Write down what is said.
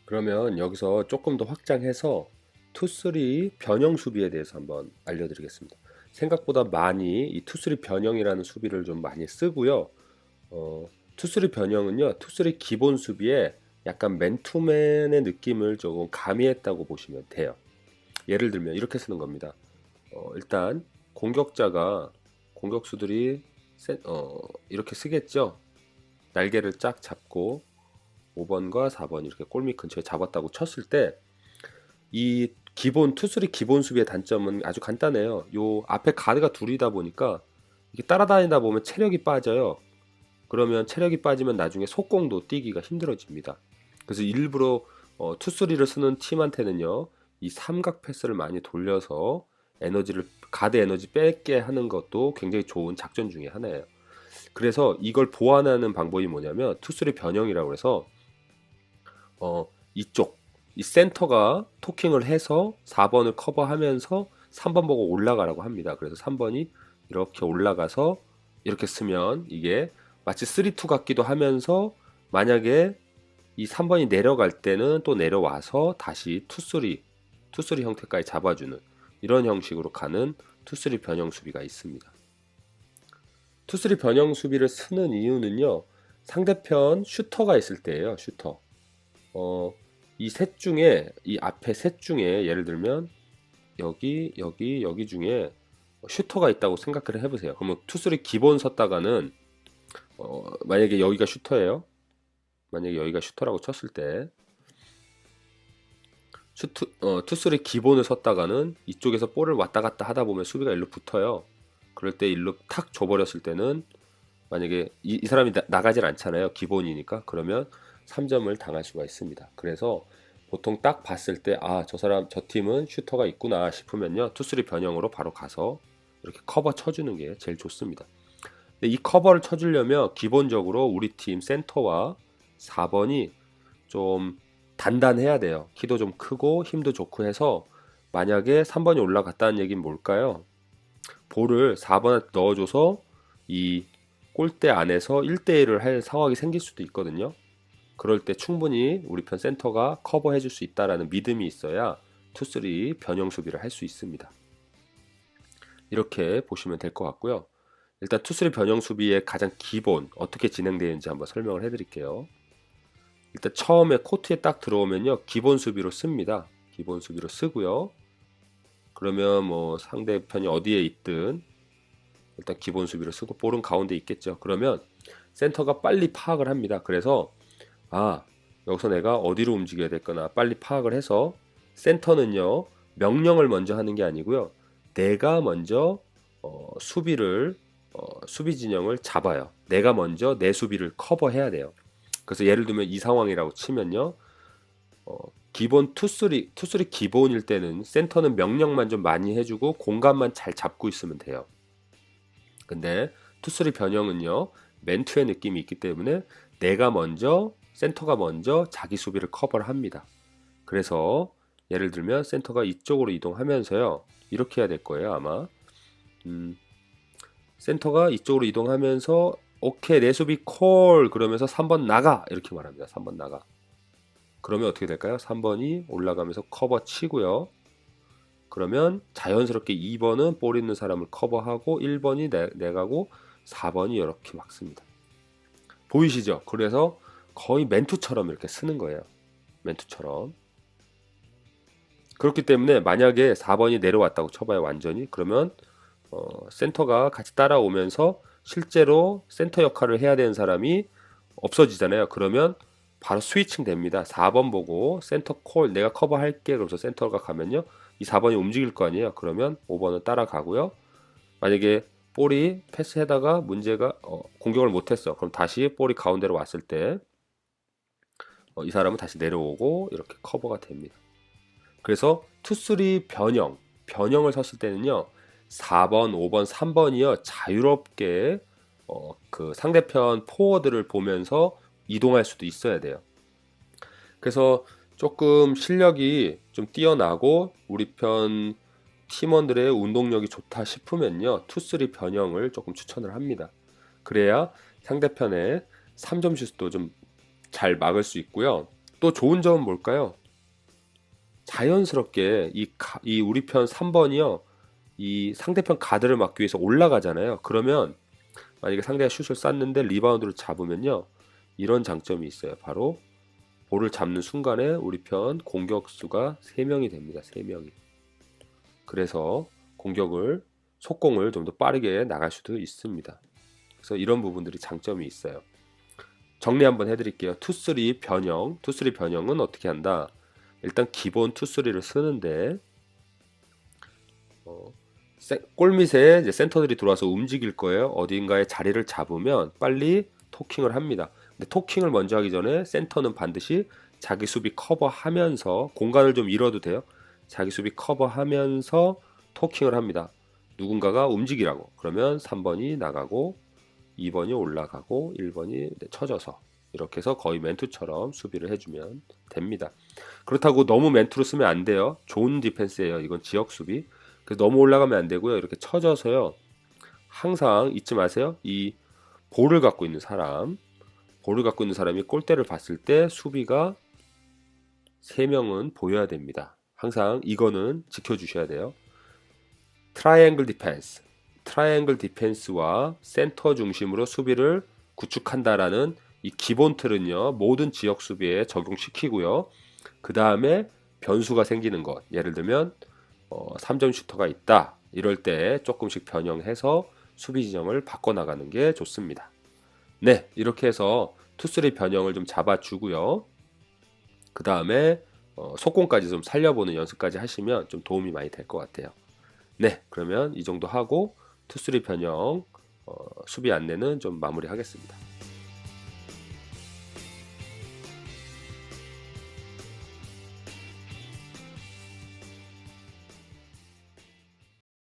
그러면 여기서 조금 더 확장해서 투쓰리 변형 수비에 대해서 한번 알려드리겠습니다. 생각보다 많이 이 투쓰리 변형이라는 수비를 좀 많이 쓰고요. 투쓰리 변형은요, 투쓰리 기본 수비에 약간 맨투맨의 느낌을 조금 가미했다고 보시면 돼요. 예를 들면 이렇게 쓰는 겁니다. 일단 공격자가 공격수들이 이렇게 쓰겠죠. 날개를 쫙 잡고 5번과 4번 이렇게 골밑 근처에 잡았다고 쳤을 때 이 기본 투쓰리 기본 수비의 단점은 아주 간단해요. 요 앞에 가드가 둘이다 보니까 이게 따라다니다 보면 체력이 빠져요. 그러면 체력이 빠지면 나중에 속공도 뛰기가 힘들어집니다. 그래서 일부러 투쓰리를 쓰는 팀한테는요, 이 삼각 패스를 많이 돌려서 가드 에너지 뺏게 하는 것도 굉장히 좋은 작전 중에 하나예요. 그래서 이걸 보완하는 방법이 뭐냐면 투쓰리 변형이라고 해서 이쪽 이 센터가 토킹을 해서 4번을 커버하면서 3번 보고 올라가라고 합니다. 그래서 3번이 이렇게 올라가서 이렇게 쓰면 이게 마치 3-2 같기도 하면서 만약에 이 3번이 내려갈 때는 또 내려와서 다시 2-3 형태까지 잡아주는 이런 형식으로 가는 2-3 변형 수비가 있습니다. 2-3 변형 수비를 쓰는 이유는요, 상대편 슈터가 있을 때예요. 슈터. 이 셋 중에 이 앞에 셋 중에 예를 들면 여기 중에 슈터가 있다고 생각을 해보세요. 그러면 투쓰리 기본 섰다가는 만약에 여기가 슈터예요. 만약에 여기가 슈터라고 쳤을 때 투쓰리 기본을 섰다가는 이쪽에서 볼을 왔다 갔다 하다 보면 수비가 일로 붙어요. 그럴 때 일로 탁 줘버렸을 때는 만약에 이 사람이 나가질 않잖아요. 기본이니까. 그러면 3점을 당할 수가 있습니다. 그래서 보통 딱 봤을 때 저 팀은 슈터가 있구나 싶으면요, 투쓰리 변형으로 바로 가서 이렇게 커버 쳐주는 게 제일 좋습니다. 근데 이 커버를 쳐주려면 기본적으로 우리 팀 센터와 4번이 좀 단단해야 돼요. 키도 좀 크고 힘도 좋고 해서 만약에 3번이 올라갔다는 얘기는 뭘까요? 볼을 4번한테 넣어줘서 이 골대 안에서 1대1을 할 상황이 생길 수도 있거든요. 그럴 때 충분히 우리 편 센터가 커버해 줄 수 있다라는 믿음이 있어야 투쓰리 변형 수비를 할 수 있습니다. 이렇게 보시면 될 것 같고요. 일단 투쓰리 변형 수비의 가장 기본 어떻게 진행되는지 한번 설명을 해드릴게요. 일단 처음에 코트에 딱 들어오면요, 기본 수비로 씁니다. 기본 수비로 쓰고요. 그러면 뭐 상대편이 어디에 있든 일단 기본 수비로 쓰고 볼은 가운데 있겠죠. 그러면 센터가 빨리 파악을 합니다. 그래서 여기서 내가 어디로 움직여야 될거나 빨리 파악을 해서 센터는요, 명령을 먼저 하는 게 아니고요, 내가 먼저 수비 진영을 잡아요. 내가 먼저 내 수비를 커버해야 돼요. 그래서 예를 들면 이 상황이라고 치면요, 기본 투쓰리 기본일 때는 센터는 명령만 좀 많이 해주고 공간만 잘 잡고 있으면 돼요. 근데 투쓰리 변형은요, 맨투의 느낌이 있기 때문에 센터가 먼저 자기 수비를 커버를 합니다. 그래서 예를 들면 센터가 이쪽으로 이동하면서요, 이렇게 해야 될 거예요 아마. 센터가 이쪽으로 이동하면서 오케이 내 수비 콜 그러면서 3번 나가 이렇게 말합니다. 3번 나가. 그러면 어떻게 될까요? 3번이 올라가면서 커버 치고요. 그러면 자연스럽게 2번은 볼 있는 사람을 커버하고 1번이 내가고 4번이 이렇게 막습니다. 보이시죠? 그래서 거의 멘투처럼 이렇게 쓰는 거예요. 멘투처럼. 그렇기 때문에 만약에 4번이 내려왔다고 쳐봐요. 완전히. 그러면 센터가 같이 따라오면서 실제로 센터 역할을 해야 되는 사람이 없어지잖아요. 그러면 바로 스위칭 됩니다. 4번 보고 센터 콜 내가 커버할게. 그래서 센터가 가면요, 이 4번이 움직일 거 아니에요. 그러면 5번은 따라가고요. 만약에 볼이 패스하다가 문제가 공격을 못했어. 그럼 다시 볼이 가운데로 왔을 때 이 사람은 다시 내려오고 이렇게 커버가 됩니다. 그래서 투쓰리 변형을 섰을 때는요, 4번, 5번, 3번이요 자유롭게 그 상대편 포워드를 보면서 이동할 수도 있어야 돼요. 그래서 조금 실력이 좀 뛰어나고 우리 편 팀원들의 운동력이 좋다 싶으면요, 투쓰리 변형을 조금 추천을 합니다. 그래야 상대편의 3점 슛도 좀 잘 막을 수 있고요. 또 좋은 점은 뭘까요? 자연스럽게 이 우리 편 3번이요. 이 상대편 가드를 막기 위해서 올라가잖아요. 그러면 만약에 상대가 슛을 쐈는데 리바운드를 잡으면요. 이런 장점이 있어요. 바로 볼을 잡는 순간에 우리 편 공격수가 3명이 됩니다. 3명이. 그래서 속공을 좀 더 빠르게 나갈 수도 있습니다. 그래서 이런 부분들이 장점이 있어요. 정리 한번 해드릴게요. 투쓰리 변형. 투쓰리 변형은 어떻게 한다? 일단 기본 투쓰리를 쓰는데 골밑에 이제 센터들이 들어와서 움직일 거예요. 어딘가에 자리를 잡으면 빨리 토킹을 합니다. 근데 토킹을 먼저 하기 전에 센터는 반드시 자기 수비 커버하면서 공간을 좀 잃어도 돼요. 자기 수비 커버하면서 토킹을 합니다. 누군가가 움직이라고. 그러면 3번이 나가고 2번이 올라가고 1번이 쳐져서 이렇게 해서 거의 맨투처럼 수비를 해주면 됩니다. 그렇다고 너무 맨투로 쓰면 안 돼요. 좋은 디펜스예요. 이건 지역 수비. 그래서 너무 올라가면 안 되고요. 이렇게 쳐져서요. 항상 잊지 마세요. 이 볼을 갖고 있는 사람이 골대를 봤을 때 수비가 3명은 보여야 됩니다. 항상 이거는 지켜주셔야 돼요. 트라이앵글 디펜스와 센터 중심으로 수비를 구축한다라는 이 기본 틀은요. 모든 지역 수비에 적용시키고요. 그 다음에 변수가 생기는 것. 예를 들면 3점 슈터가 있다. 이럴 때 조금씩 변형해서 수비 지점을 바꿔나가는 게 좋습니다. 네, 이렇게 해서 투쓰리 변형을 좀 잡아주고요. 그 다음에 속공까지 좀 살려보는 연습까지 하시면 좀 도움이 많이 될 것 같아요. 네, 그러면 이 정도 하고 투쓰리 변형 수비 안내는 좀 마무리하겠습니다.